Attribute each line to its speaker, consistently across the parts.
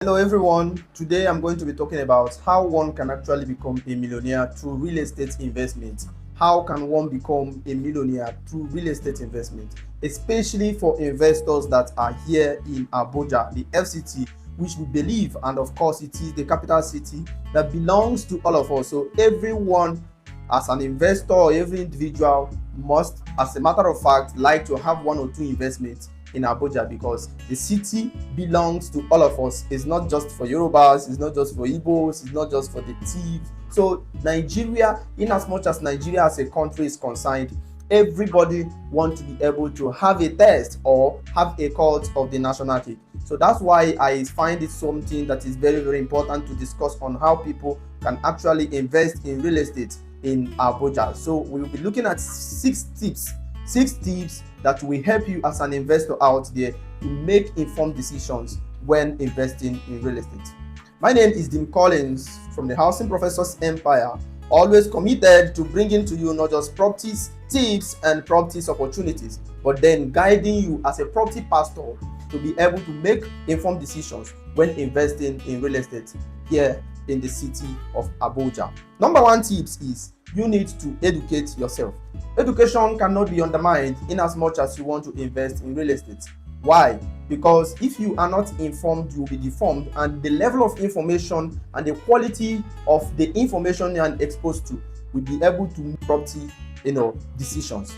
Speaker 1: Hello everyone, today I'm going to be talking about how one can actually become a millionaire through real estate investment. How can one become a millionaire through real estate investment, especially for investors that are here in Abuja, the FCT, which we believe, and of course it is the capital city that belongs to all of us. So everyone as an investor, every individual must, as a matter of fact, like to have one or two investments in Abuja because the city belongs to all of us. It's not just for Yorubas, it's not just for Igbos, it's not just for the thieves. So Nigeria, in as much as Nigeria as a country is concerned, everybody wants to be able to have a test or have a cut of the national cake. So that's why I find it something that is very, very important to discuss on how people can actually invest in real estate in Abuja. So we will be looking at six tips that will help you as an investor out there to make informed decisions when investing in real estate. My name is Dim Collins from the Housing Professors Empire, always committed to bringing to you not just properties tips and properties opportunities, but then guiding you as a property pastor to be able to make informed decisions when investing in real estate here in the city of Abuja. Number one tips is you need to educate yourself. Education cannot be undermined in as much as you want to invest in real estate. Why? Because if you are not informed, you will be deformed, and the level of information and the quality of the information you are exposed to will be able to make property, decisions.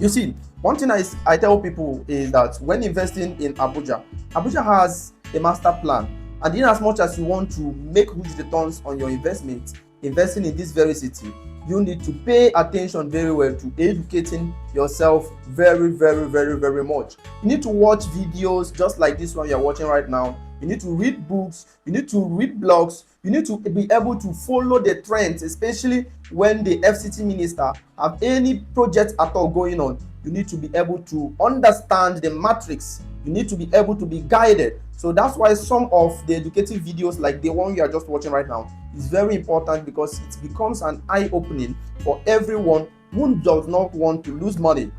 Speaker 1: You see, one thing I tell people is that when investing in Abuja has a master plan, and in as much as you want to make huge returns on your investment, investing in this very city, you need to pay attention very well to educating yourself very, very, very, very much. You need to watch videos just like this one you're watching right now. You need to read books, you need to read blogs, you need to be able to follow the trends, especially when the FCT minister have any project at all going on. You need to be able to understand the matrix. You need to be able to be guided. So that's why some of the educative videos like the one you are just watching right now is very important, because it becomes an eye-opening for everyone who does not want to lose money.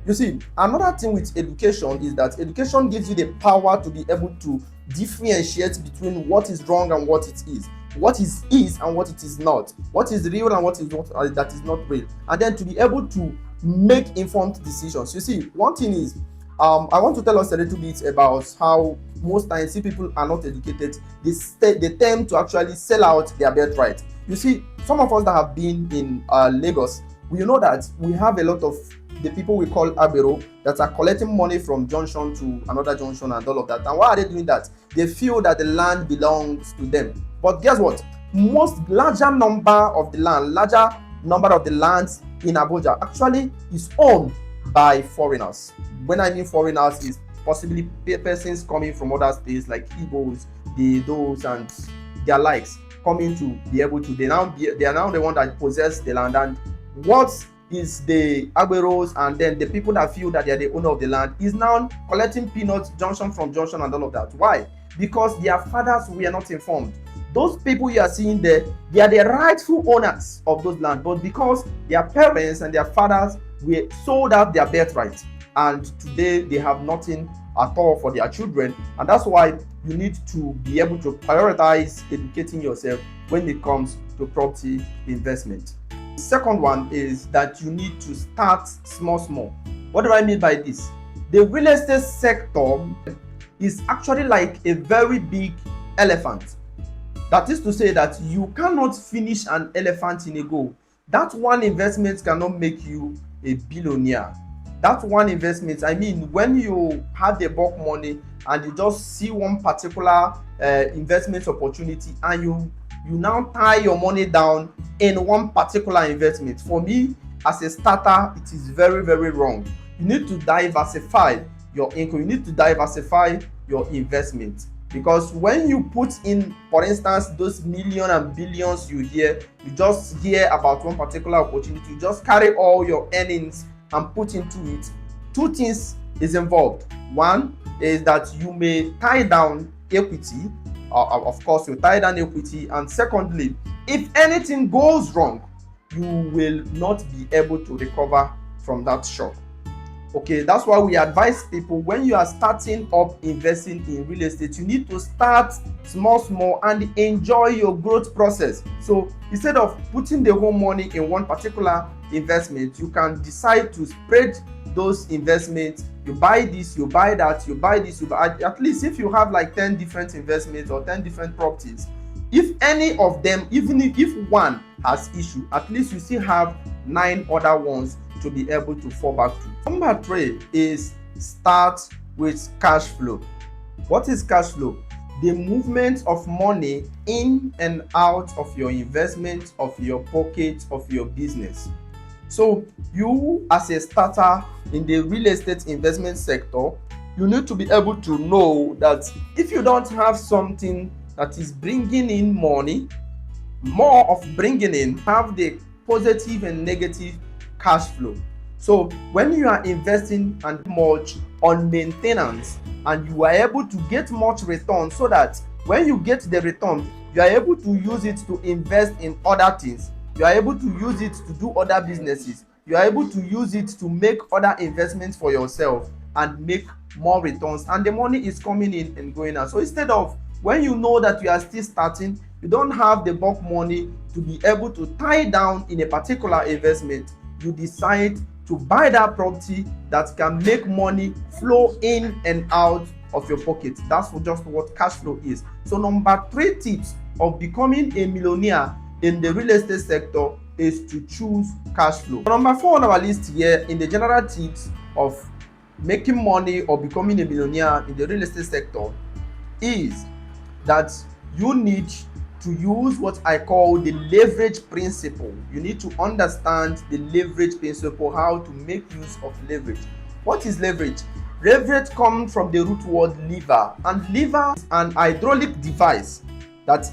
Speaker 1: You see, another thing with education is that education gives you the power to be able to differentiate between what is wrong and what it is, what is and what it is not, what is real and what is not, that is not real, and then to be able to make informed decisions. You see, one thing is, I want to tell us a little bit about how most times see people are not educated. They tend to actually sell out their birthright. You see, some of us that have been in Lagos, we know that we have a lot of the people we call Abero that are collecting money from junction to another junction and all of that. And why are they doing that? They feel that the land belongs to them. But guess what? Larger number of the lands in Abuja actually is owned by foreigners. When I mean foreigners, is possibly persons coming from other states like Igbos, those and their likes, coming to be able to they are now the one that possess the land. And what is the Agberos and then the people that feel that they are the owner of the land is now collecting peanuts junction from junction and all of that. Why? Because their fathers were not informed. Those people you are seeing there, they are the rightful owners of those land, but because their parents and their fathers were sold out their birthright, and today they have nothing at all for their children. And that's why you need to be able to prioritize educating yourself when it comes to property investment. The second one is that you need to start small. What do I mean by this? The real estate sector is actually like a very big elephant. That is to say that you cannot finish an elephant in a go. That one investment cannot make you a billionaire. That one investment, I mean, when you have the bulk money and you just see one particular investment opportunity and you now tie your money down in one particular investment, for me as a starter, it is very, very wrong. You need to diversify your income. You need to diversify your investment, because when you put in, for instance, those millions and billions you just hear about one particular opportunity, you just carry all your earnings and put into it. Two things is involved. One is that you may tie down equity. Of course, you tie down equity. And secondly, if anything goes wrong, you will not be able to recover from that shock. Okay, that's why we advise people, when you are starting up investing in real estate, you need to start small and enjoy your growth process. So instead of putting the whole money in one particular investment, you can decide to spread those investments. You buy this, you buy that, you buy this, you buy, at least if you have like 10 different investments or 10 different properties, if any of them, even if one has issue, at least you still have 9 other ones to be able to fall back to. Number 3 is start with cash flow. What is cash flow? The movement of money in and out of your investment, of your pocket, of your business. So you, as a starter in the real estate investment sector, you need to be able to know that if you don't have something that is bringing in money, more of bringing in, have the positive and negative cash flow. So when you are investing and much on maintenance, and you are able to get much return, so that when you get the return, you are able to use it to invest in other things, you are able to use it to do other businesses, you are able to use it to make other investments for yourself and make more returns, and the money is coming in and going out. So instead of, when you know that you are still starting, you don't have the bulk money to be able to tie down in a particular investment, you decide to buy that property that can make money flow in and out of your pocket. That's just what cash flow is. So number 3 tips of becoming a millionaire in the real estate sector is to choose cash flow. Number 4 on our list here in the general tips of making money or becoming a millionaire in the real estate sector is that you need to use what I call the leverage principle. You need to understand the leverage principle, how to make use of leverage. What is leverage? Leverage comes from the root word lever, and lever is an hydraulic device that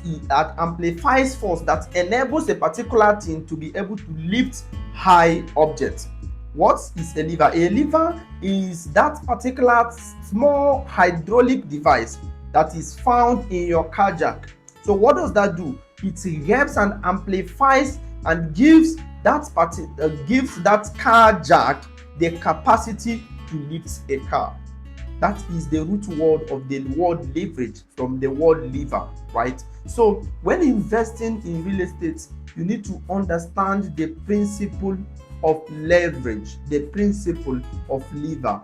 Speaker 1: amplifies force, that enables a particular thing to be able to lift high objects. What is a lever? A lever is that particular small hydraulic device that is found in your car jack. So what does that do? It helps and amplifies and gives that car jack the capacity to lift a car. That is the root word of the word leverage, from the word lever, right? So when investing in real estate, you need to understand the principle of leverage, the principle of lever.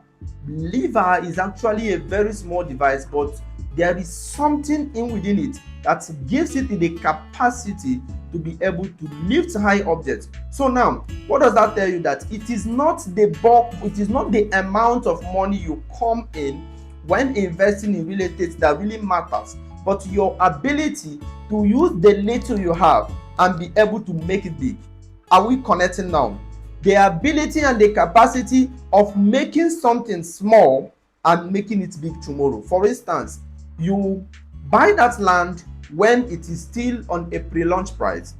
Speaker 1: Lever is actually a very small device, but there is something in within it that gives it the capacity to be able to lift high objects. So now, what does that tell you? That it is not the bulk, it is not the amount of money you come in when investing in real estate that really matters, but your ability to use the little you have and be able to make it big. Are we connecting now? The ability and the capacity of making something small and making it big tomorrow. For instance, you buy that land when it is still on a pre-launch price.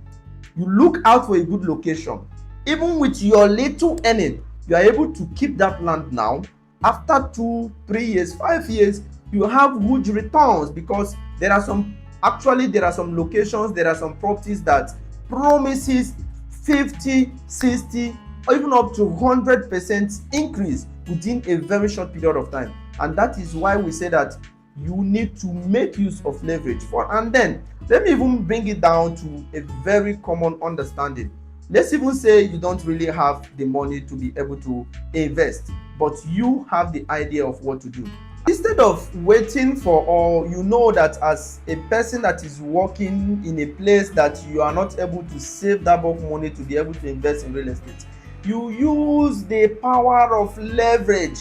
Speaker 1: You look out for a good location. Even with your little earning, you are able to keep that land now. After 2, 3 years, 5 years, you have huge returns, because there are some locations, there are some properties that promises 50, 60, or even up to 100% increase within a very short period of time. And that is why we say that you need to make use of leverage for. And then let me even bring it down to a very common understanding. Let's even say you don't really have the money to be able to invest, but you have the idea of what to do. Instead of waiting for, or you know that as a person that is working in a place that you are not able to save that bulk money to be able to invest in real estate, you use the power of leverage.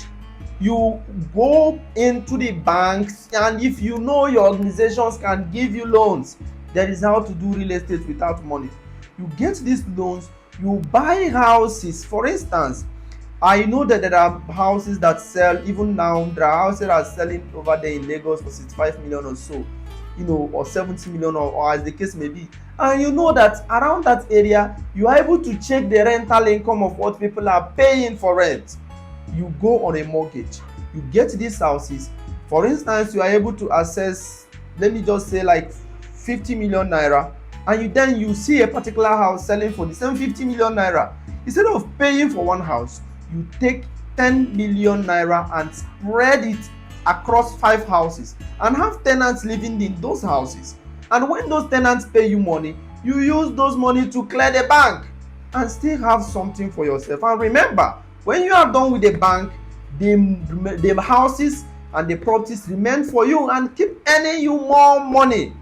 Speaker 1: You go into the banks, and if you know your organizations can give you loans, there is how to do real estate without money. You get these loans, you buy houses. For instance, I know that there are houses that sell, even now there are houses that are selling over there in Lagos for 65 million or so, or 70 million, or as the case may be. And you know that around that area, you are able to check the rental income of what people are paying for rent. You go on a mortgage, you get these houses. For instance, you are able to access, let me just say, like 50 million naira, and you see a particular house selling for the same 50 million naira. Instead of paying for one house, you take 10 million naira and spread it across 5 houses and have tenants living in those houses. And when those tenants pay you money, you use those money to clear the bank and still have something for yourself. And remember, when you are done with the bank, the houses and the properties remain for you and keep earning you more money.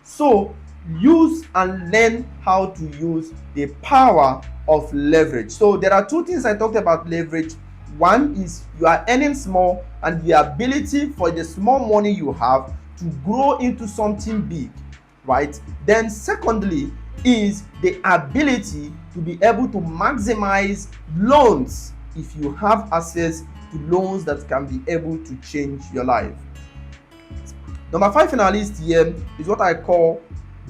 Speaker 1: So use and learn how to use the power of leverage. So there are two things I talked about leverage. One is you are earning small and the ability for the small money you have to grow into something big, right? Then secondly is the ability to be able to maximize loans if you have access to loans that can be able to change your life. Number 5 in our list here is what I call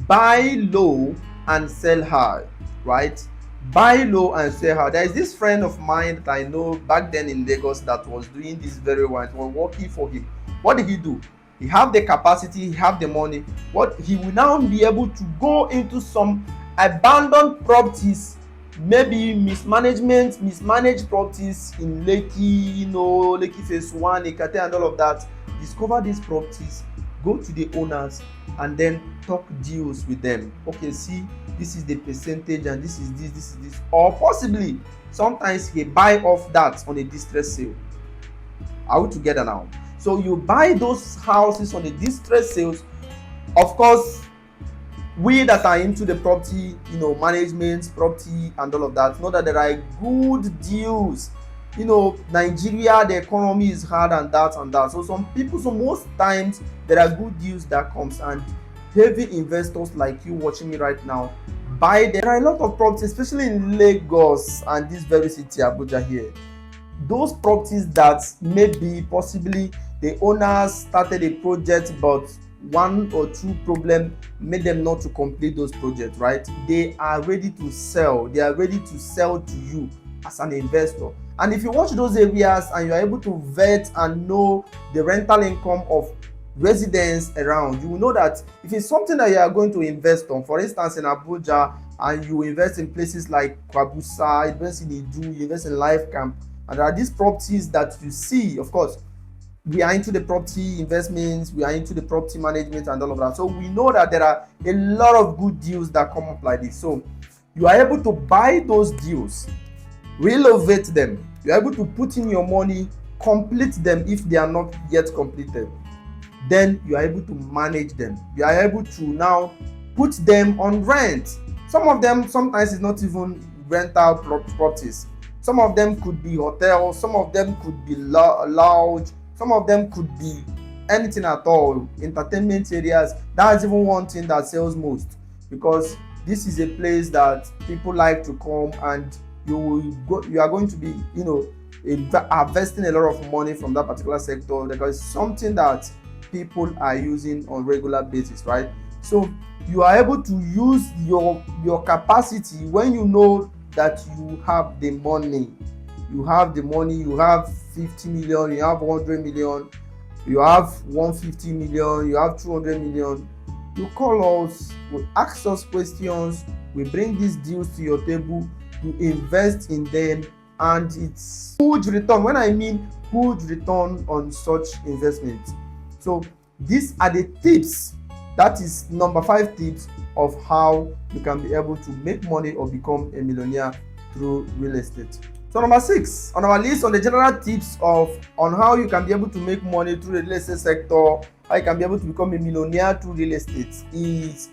Speaker 1: buy low and sell high, right? Buy low and sell high. There is this friend of mine that I know back then in Lagos that was doing this very well. It was working for him. What did he do? He have the capacity, he have the money. What he will now be able to go into some abandoned properties, maybe mismanaged properties in Lekki, Lekki Phase 1, Ekate and all of that. Discover these properties, go to the owners and then talk deals with them. Okay, see, this is the percentage and this is this. Or possibly, sometimes he buy off that on a distress sale. Are we together now? So you buy those houses on a distress sales. Of course, we that are into the property, management, property and all of that, know that there are good deals. Nigeria, the economy is hard and that. So most times there are good deals that comes, and heavy investors like you watching me right now buy them. There are a lot of properties, especially in Lagos and this very city, Abuja here. Those properties that maybe possibly the owners started a project, but 1 or 2 problems made them not to complete those projects, right? They are ready to sell. They are ready to sell to you as an investor. And if you watch those areas and you are able to vet and know the rental income of residents around, you will know that if it's something that you are going to invest on, for instance in Abuja, and you invest in places like Kwabusa, invest in Idu, you invest in Life Camp, and there are these properties that you see. Of course, we are into the property investments, we are into the property management and all of that. So we know that there are a lot of good deals that come up like this. So you are able to buy those deals, renovate them. You are able to put in your money, complete them if they are not yet completed. Then you are able to manage them. You are able to now put them on rent. Some of them sometimes is not even rental properties. Some of them could be hotels, some of them could be lounge, some of them could be anything at all. Entertainment areas, that's even one thing that sells most, because this is a place that people like to come, and you are going to be investing a lot of money from that particular sector, because it's something that people are using on regular basis, right? So you are able to use your capacity when you know that you have the money. You have 50 million, you have 100 million, you have 150 million, you have 200 million. You call us, we ask us questions, we bring these deals to your table, to invest in them, and it's huge return. When I mean huge return on such investments. So these are the tips. That is number 5 tips of how you can be able to make money or become a millionaire through real estate. So number 6 on our list on the general tips on how you can be able to make money through the real estate sector, how you can be able to become a millionaire through real estate, is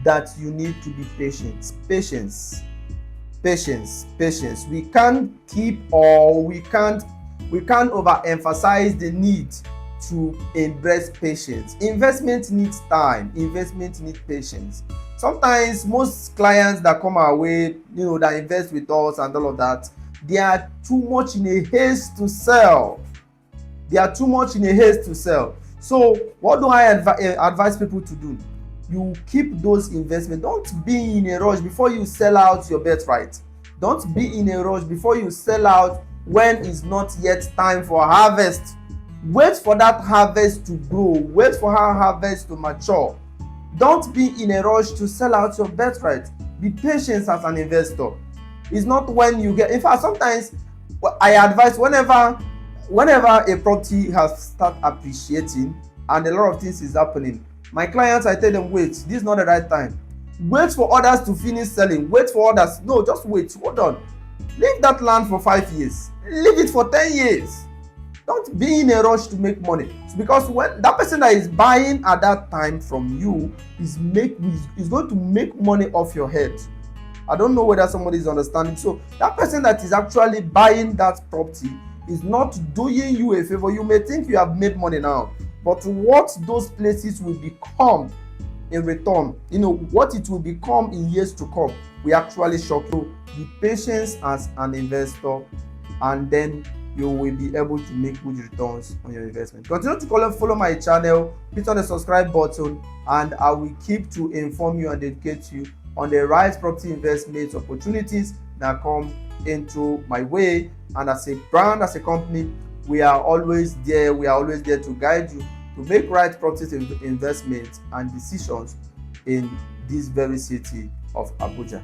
Speaker 1: that you need to be patient. Patience. We can't overemphasize the need to embrace patience. Investment needs time. Investment needs patience. Sometimes most clients that come our way, that invest with us and all of that, they are too much in a haste to sell. So what do I advise people to do? You keep those investments. Don't be in a rush before you sell out your birthright. Don't be in a rush before you sell out when it's not yet time for harvest. Wait for that harvest to grow. Wait for her harvest to mature. Don't be in a rush to sell out your birthright. Be patient as an investor. It's not when you get. In fact, sometimes I advise whenever a property has start appreciating and a lot of things is happening, my clients, I tell them, wait, this is not the right time. Wait for others to finish selling. Wait for others. No, just wait. Hold on. Leave that land for 5 years. Leave it for 10 years. Don't be in a rush to make money. It's because when that person that is buying at that time from you is going to make money off your head. I don't know whether somebody is understanding. So that person that is actually buying that property is not doing you a favor. You may think you have made money now, but what those places will become in return, what it will become in years to come, we actually shock you. Be patient as an investor, and then you will be able to make good returns on your investment. Continue to follow my channel, hit on the subscribe button, and I will keep to inform you and educate you on the right property investment opportunities that come into my way. And as a brand, as a company, we are always there. We are always there to guide you to make right property investments and decisions in this very city of Abuja.